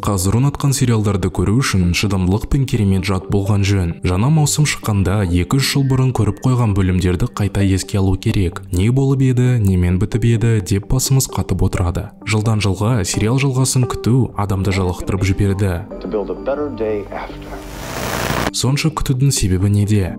Қазір ұнатқан сериалдарды көру үшін шыдамдылық пен керемет жат болған жөн. Жаңа маусым шыққанда 2-3 жыл бұрын көріп қойған бөлімдерді қайта еске алу керек. Не болып еді, немен бітіп еді деп басымыз қатып отырады. Жылдан жылға сериал жалғасын күту адамды жалықтырып жіберді. Сонша күтудің себебі неде?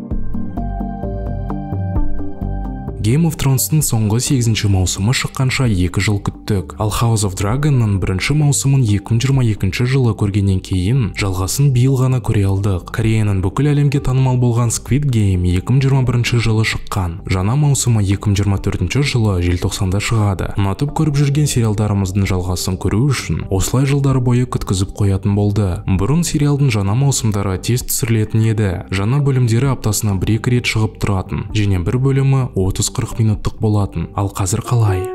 Game of Thrones'ның соңғы 8-ші маусымы шыққанша 2 жыл күттік. Ал House of Dragon'ның бірінші маусымын 2022 жылы көргеннен кейін жалғасын биыл ғана көре алдық. Кореяның бүкіл әлемге танымал болған Squid Game 2021 жылы шыққан. Жаңа маусымы 2024 жылы желтоқсанда шығады. Ұнатып көріп жүрген сериалдарымыздың жалғасын көру үшін осылай жылдар бойы күткізіп қоятын болды. Бұрын сериалдың жаңа маусымдары тез түсірілетін еді. Жаңа бөлімдері аптасына 1-2 рет шығып тұратын. Және бір бөлімі 30-40 минуттық болатын. Ал қазір қалай?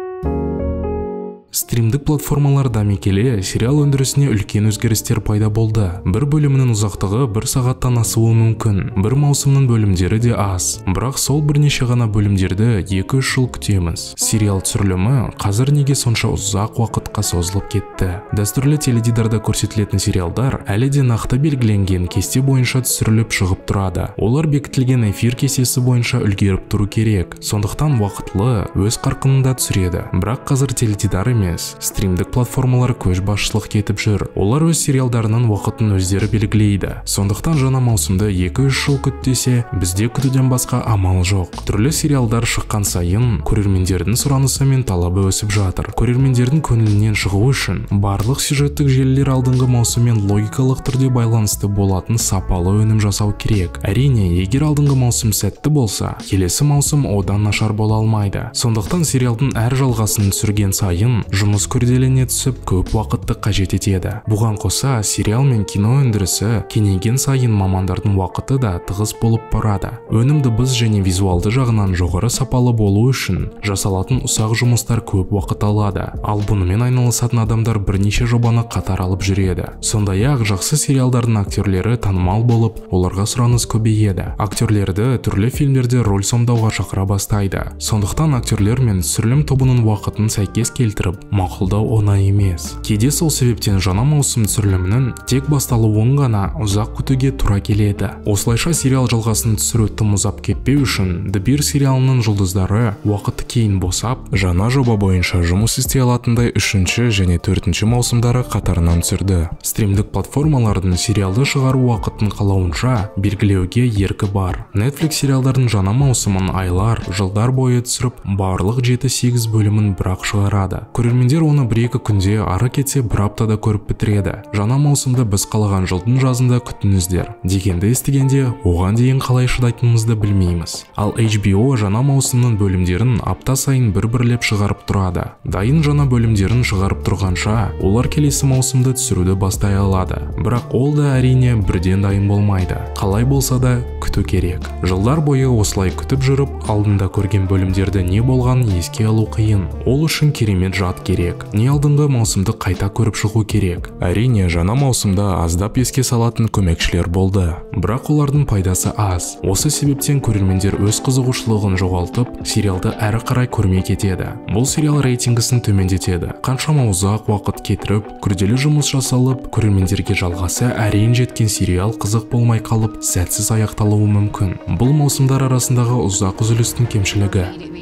Стримдік платформалар дами келе, сериал өндірісіне үлкен өзгерістер пайда болды. Бір бөлімінің ұзақтығы 1 сағаттан асуы мүмкін. Бір маусымның бөлімдері де аз. Бірақ сол бірнеше ғана бөлімдерді 2-3 жыл күтеміз. Сериал түсірілімі қазір неге сонша ұзақ уақытқа созылып кетті? Дәстүрлі теледидарда көрсетілетін сериалдар әлі де нақты белгіленген кесте бойынша түсіріліп шығып тұрады. Олар бекітілген эфир кестесі бойынша үлгеріп тұру керек. Сондықтан уақытлы өз қарқынында түсіреді. Бірақ қазір теледидар стримдік платформалар көш басшылық кетіп жүр. Олар өз сериалдарының уақытын өздері белгілейді. Сондықтан жаңа маусымды 2-3 жыл күттесе, бізде күтуден басқа амал жоқ. Түрлі сериалдар шыққан сайын көрермендердің сұранысы мен талабы өсіп жатыр. Көрермендердің көңілінен шығу үшін барлық сюжеттік желілер алдыңғы маусыммен логикалық түрде байланысты болатын сапалы өнім жасау керек. Әрине, егер алдыңғы маусым сәтті болса, келесі маусым одан нашар бола алмайды. Сондықтан сериалдың әр жалғасын түсірген сайын жұмыс күрделене түсіп, көп уақытты қажет етеді. Бұған қоса, сериал мен кино өндірісі кеңейген сайын мамандардың уақыты да тығыз болып барады. Өнім дыбыс және визуалды жағынан жоғары сапалы болу үшін жасалатын ұсақ жұмыстар көп уақыт алады. Ал бұнымен айналысатын адамдар бірнеше жобаны қатар алып жүреді. Сондай-ақ жақсы сериалдардың актерлері танымал болып, оларға сұраныс көбейеді. Актерлерді түрлі фильмдерде роль сомдауға шақыра бастайды. Сондықтан актерлер мен түсірілім тобының уақытын сәйкес келтіріп мақұлдау оңай емес. Кейде сол себептен жаңа маусым түсірілімінің тек басталуын ғана ұзақ күтуге тура келеді. Осылайша сериал жалғасын түсіру тым ұзап кетпеу үшін The Bear сериалының жұлдыздары уақыты кейін босап, жаңа жоба бойынша жұмыс істей алатындай 3-ші және 4-ші маусымдары қатарынан түсірді. Стримдік платформалардың сериалды шығару уақытын қалауынша белгілеуге еркі бар. Netflix сериалдардың жаңа маусымын айлар, жылдар бойы түсіріп, барлық 7-8 бөлімін бірақ шығарады. Көрермендер оны 1-2 күнде, ары кетсе 1 аптада көріп бітіреді. Жаңа маусымды біз қалаған жылдың жазында күтіңіздер. Дегенді естігенде, оған дейін қалай шыдайтынымызды білмейміз. Ал HBO жаңа маусымның бөлімдерін апта сайын бір-бірлеп шығарып тұрады. Дайын жаңа бөлімдерін шығарып тұрғанша, олар келесі маусымды түсіруді бастай алады. Бірақ ол да әрине бірден дайын болмайды. Қалай болса да күту керек. Жылдар бойы осылай күтіп жүріп, алдында көрген бөлімдерді не болғанын еске алу қиын. Ол үшін керемет жат керек. Не алдыңғы маусымды қайта көріп шығу керек. Әрине, жаңа маусымда аздап еске салатын көмекшілер болды. Бірақ олардың пайдасы аз. Осы себептен көрермендер өз қызығушылығын жоғалтып, сериалды әрі қарай көрмей кетеді. Бұл сериал рейтингісін төмендетеді. Қаншама ұзақ уақыт кетіріп, күрделі жұмыс жасалып, көрермендерге жалғасы әрең жеткен сериал қызық болмай қалып, сәтсіз аяқталуы мүмкін. Бұл маусымдар арасындағы ұзақ үзілістің кемшілігі.